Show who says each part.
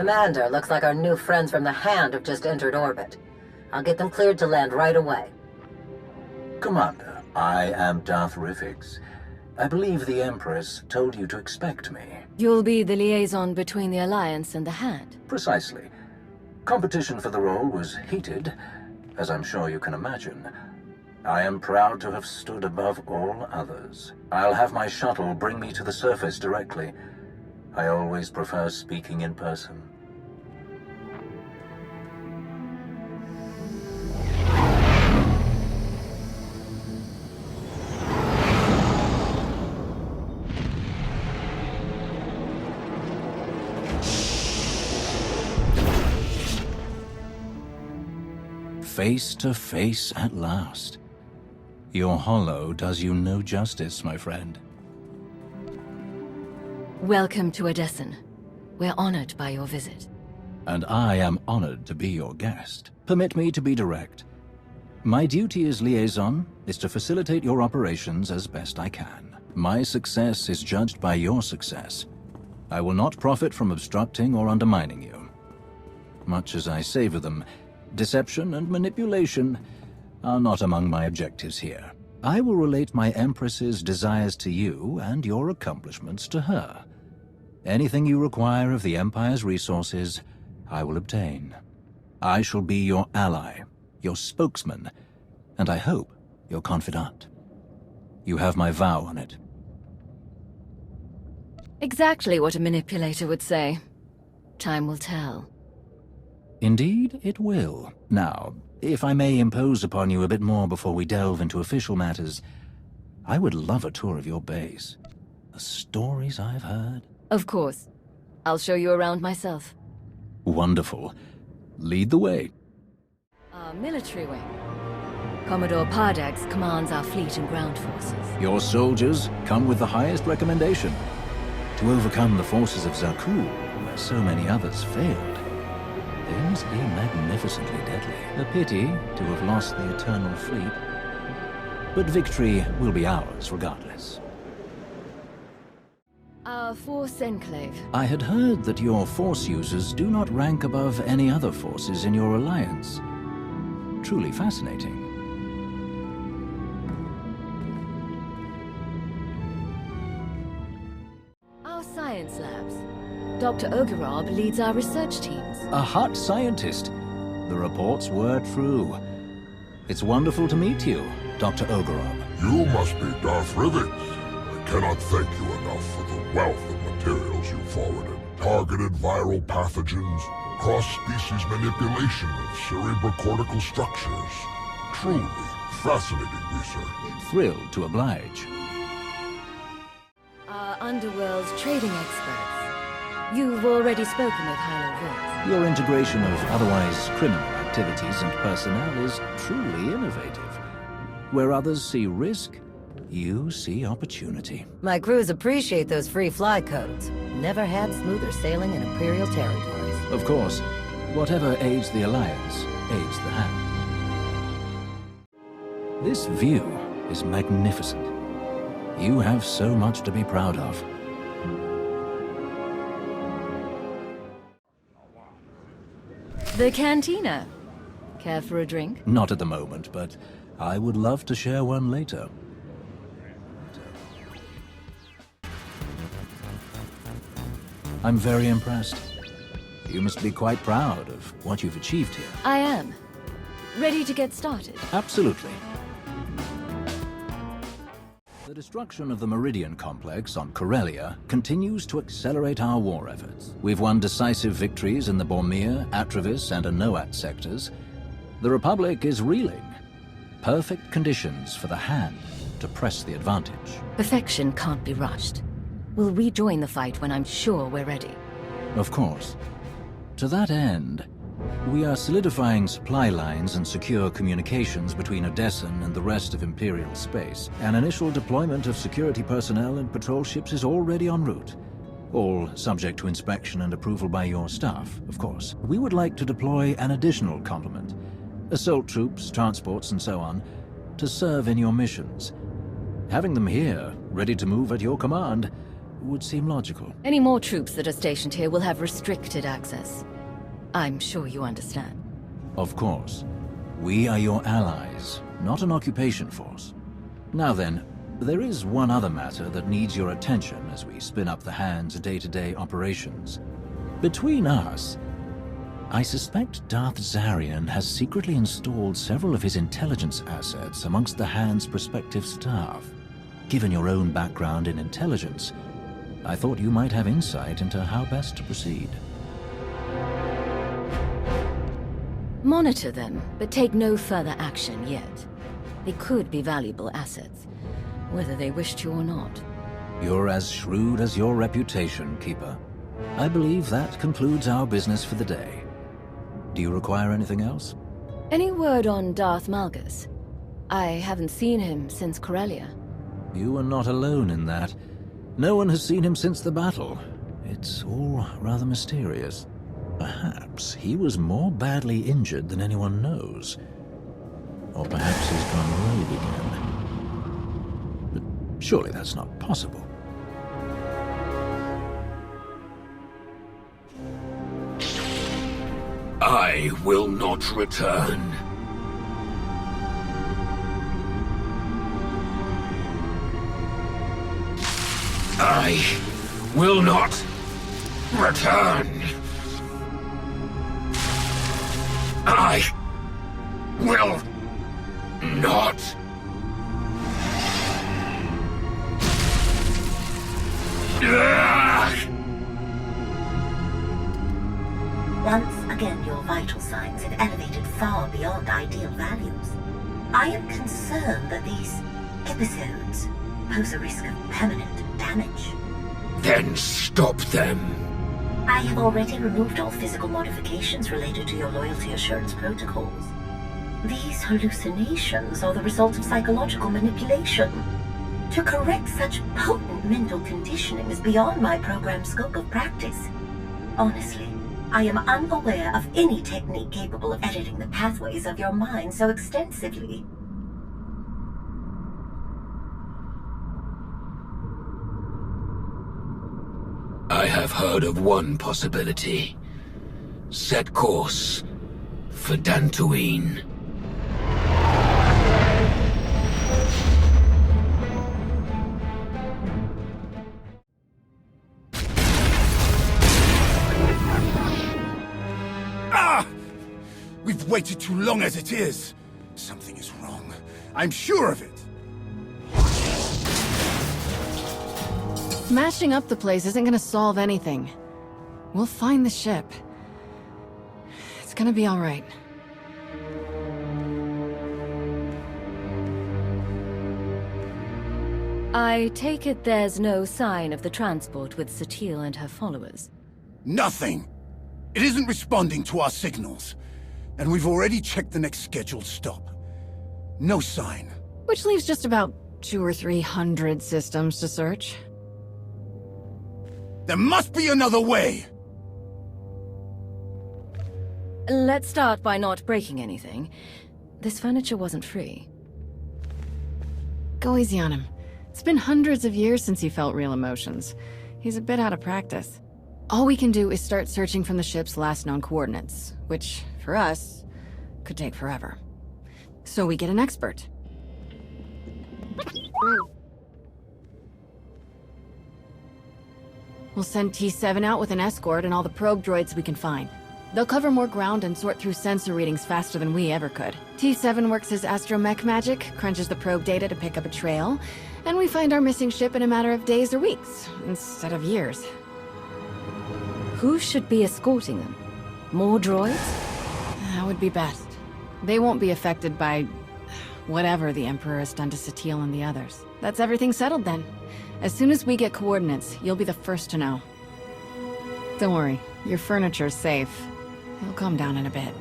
Speaker 1: Commander, looks like our new friends from the Hand have just entered orbit. I'll get them cleared to land right away.
Speaker 2: Commander, I am Darth Rifix. I believe the Empress told you to expect me.
Speaker 3: You'll be the liaison between the Alliance and the Hand.
Speaker 2: Precisely. Competition for the role was heated, as I'm sure you can imagine. I am proud to have stood above all others. I'll have my shuttle bring me to the surface directly. I always prefer speaking in person. Face to face at last. Your holo does you no justice, my friend.
Speaker 3: Welcome to Odessen. We're honored by your visit.
Speaker 2: And I am honored to be your guest. Permit me to be direct. My duty as liaison is to facilitate your operations as best I can. My success is judged by your success. I will not profit from obstructing or undermining you. Much as I savor them, deception and manipulation are not among my objectives here. I will relate my Empress's desires to you and your accomplishments to her. Anything you require of the Empire's resources, I will obtain. I shall be your ally, your spokesman, and I hope your confidant. You have my vow on it.
Speaker 3: Exactly what a manipulator would say. Time will tell.
Speaker 2: Indeed, it will. Now, if I may impose upon you a bit more before we delve into official matters, I would love a tour of your base. The stories I've heard.
Speaker 3: Of course. I'll show you around myself.
Speaker 2: Wonderful. Lead the way.
Speaker 3: Our military wing. Commodore Pardax commands our fleet and ground forces.
Speaker 2: Your soldiers come with the highest recommendation. To overcome the forces of Zakuul, where so many others failed, they must be magnificently deadly. A pity to have lost the Eternal Fleet. But victory will be ours regardless.
Speaker 3: Our Force Enclave.
Speaker 2: I had heard that your Force users do not rank above any other forces in your alliance. Truly fascinating.
Speaker 3: Our science labs. Dr. Ogorob leads our research teams.
Speaker 2: A hot scientist. The reports were true. It's wonderful to meet you, Dr. Ogorob.
Speaker 4: You must be Darth Rivix. I cannot thank you enough for the wealth of materials you forwarded. Targeted viral pathogens, cross-species manipulation of cerebrocortical structures. Truly fascinating research.
Speaker 2: Thrilled to oblige.
Speaker 3: Our underworld's trading experts. You've already spoken with Hilo Viz.
Speaker 2: Your integration of otherwise criminal activities and personnel is truly innovative. Where others see risk, you see opportunity.
Speaker 1: My crews appreciate those free fly codes. Never had smoother sailing in Imperial territories.
Speaker 2: Of course, whatever aids the Alliance, aids the Hand. This view is magnificent. You have so much to be proud of.
Speaker 3: The cantina. Care for a drink?
Speaker 2: Not at the moment, but I would love to share one later. I'm very impressed. You must be quite proud of what you've achieved here.
Speaker 3: I am. Ready to get started?
Speaker 2: Absolutely. The destruction of the Meridian Complex on Corellia continues to accelerate our war efforts. We've won decisive victories in the Bormir, Atravis, and Anoat sectors. The Republic is reeling. Perfect conditions for the Hand to press the advantage.
Speaker 3: Perfection can't be rushed. We'll rejoin the fight when I'm sure we're ready.
Speaker 2: Of course. To that end, we are solidifying supply lines and secure communications between Odessen and the rest of Imperial space. An initial deployment of security personnel and patrol ships is already en route. All subject to inspection and approval by your staff, of course. We would like to deploy an additional complement, assault troops, transports, and so on, to serve in your missions. Having them here, ready to move at your command, would seem logical.
Speaker 3: Any more troops that are stationed here will have restricted access. I'm sure you understand.
Speaker 2: Of course. We are your allies, not an occupation force. Now then, there is one other matter that needs your attention as we spin up the Hand's day-to-day operations. Between us, I suspect Darth Zarian has secretly installed several of his intelligence assets amongst the Hand's prospective staff. Given your own background in intelligence, I thought you might have insight into how best to proceed.
Speaker 3: Monitor them, but take no further action yet. They could be valuable assets, whether they wish to or not.
Speaker 2: You're as shrewd as your reputation, Keeper. I believe that concludes our business for the day. Do you require anything else?
Speaker 3: Any word on Darth Malgus? I haven't seen him since Corellia.
Speaker 2: You are not alone in that. No one has seen him since the battle. It's all rather mysterious. Perhaps he was more badly injured than anyone knows. Or perhaps he's gone rogue again. But surely that's not possible.
Speaker 5: I will not return. I will not return. I will not.
Speaker 6: Once again, your vital signs have elevated far beyond ideal values. I am concerned that these episodes pose a risk of permanent damage.
Speaker 5: Then stop them.
Speaker 6: I have already removed all physical modifications related to your loyalty assurance protocols. These hallucinations are the result of psychological manipulation. To correct such potent mental conditioning is beyond my program's scope of practice. Honestly, I am unaware of any technique capable of editing the pathways of your mind so extensively.
Speaker 5: I have heard of one possibility. Set course for Dantooine.
Speaker 7: We've waited too long as it is. Something is wrong. I'm sure of it.
Speaker 8: Smashing up the place isn't gonna solve anything. We'll find the ship. It's gonna be all right.
Speaker 3: I take it there's no sign of the transport with Satil and her followers.
Speaker 7: Nothing. It isn't responding to our signals. And we've already checked the next scheduled stop. No sign.
Speaker 8: Which leaves just about 200 or 300 systems to search.
Speaker 7: There must be another way!
Speaker 3: Let's start by not breaking anything. This furniture wasn't free.
Speaker 8: Go easy on him. It's been hundreds of years since he felt real emotions. He's a bit out of practice. All we can do is start searching from the ship's last known coordinates, which, for us, could take forever. So we get an expert. We'll send T7 out with an escort and all the probe droids we can find. They'll cover more ground and sort through sensor readings faster than we ever could. T7 works his astromech magic, crunches the probe data to pick up a trail, and we find our missing ship in a matter of days or weeks, instead of years.
Speaker 3: Who should be escorting them? More droids?
Speaker 8: That would be best. They won't be affected by whatever the Emperor has done to Satil and the others. That's everything settled then. As soon as we get coordinates, you'll be the first to know. Don't worry, your furniture's safe. It'll calm down in a bit.